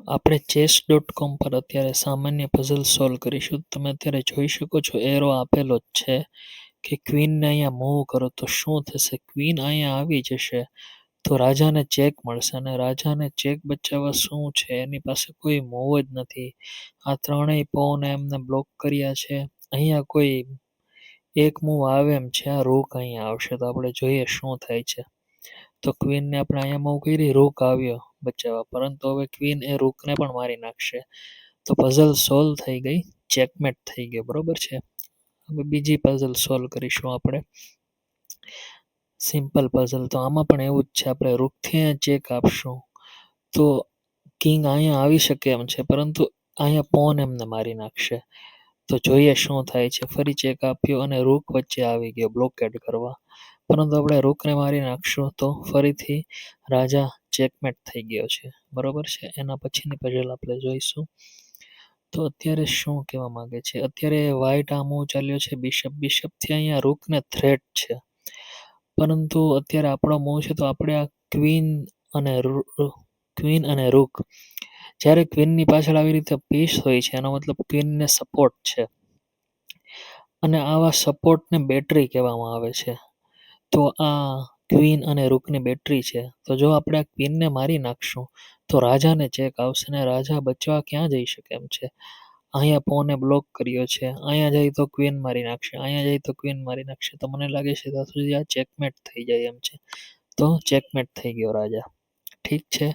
આપણે chess.com પર અત્યારે સામાન્ય પઝલ સોલ્વ કરીશું. તમે અત્યારે જોઈ શકો છો એરો આપેલો જ છે કે ક્વીનને અહીંયા મૂવ કરો તો શું થશે. ક્વીન અહીંયા આવી જશે તો રાજાને ચેક મળશે અને રાજાને ચેક બચાવવા શું છે, એની પાસે કોઈ મૂવ જ નથી. આ ત્રણેય પવન એમને બ્લોક કર્યા છે. અહીંયા કોઈ એક મૂવ આવે એમ છે, આ રૂક અહીંયા આવશે તો આપણે જોઈએ શું થાય છે. તો ક્વીનને આપણે અહીંયા મૂવ કરી, રૂક આવ્યો બચાવવા, પરંતુ હવે ક્વીન એ રૂકને પણ મારી નાખશે. તો પઝલ સોલ્વ થઈ ગઈ, ચેકમેટ થઈ ગયો, બરોબર છે. હવે બીજી પઝલ સોલ્વ કરીશું આપણે, સિમ્પલ પઝલ. તો આમાં પણ એવું જ છે, આપણે રૂકથી ચેક આપશું તો કિંગ અહીંયા આવી શકે એમ છે, પરંતુ અહીંયા પોન એમને મારી નાખશે. તો જોઈએ શું થાય છે. ફરી ચેક આપ્યો અને રૂક વચ્ચે આવી ગયો બ્લોકેડ કરવા, પરંતુ આપણે રૂકને મારી નાખશું તો ફરીથી રાજા ચેકમેટ થઈ ગયો છે, બરોબર છે. એના પછીની પઝલ આપણે જોઈશું. તો અત્યારે શું કહેવા માંગે છે, અત્યારે વ્હાઇટ આ મૂવ ચાલ્યો છે બિશપ. બિશપથી અહીંયા રૂકને થ્રેટ છે, પરંતુ અત્યારે આપણો મૂવ છે તો આપણે આ ક્વીન અને રૂક, જ્યારે ક્વીનની પાછળ આવી રીતે પીસ હોય છે એનો મતલબ ક્વીનને સપોર્ટ છે, અને આવા સપોર્ટને બેટરી કહેવામાં આવે છે. તો આ ક્વીન અને રૂકની બેટરી છે. તો જો આપણે આ ક્વીનને મારી નાખશું તો રાજાને ચેક આવશે ને રાજા બચવા ક્યાં જઈ શકે એમ છે. અહીંયા પોને બ્લોક કર્યો છે, અહીંયા જાય તો ક્વીન મારી નાખશે, અહીંયા જાય તો ક્વીન મારી નાખશે. તો મને લાગે છે ત્યાં સુધી આ ચેકમેટ થઈ જાય એમ છે. તો ચેકમેટ થઈ ગયો રાજા. ઠીક છે,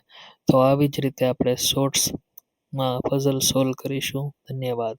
તો આવી જ રીતે આપણે શોર્ટ્સમાં પઝલ સોલ્વ કરીશું. ધન્યવાદ.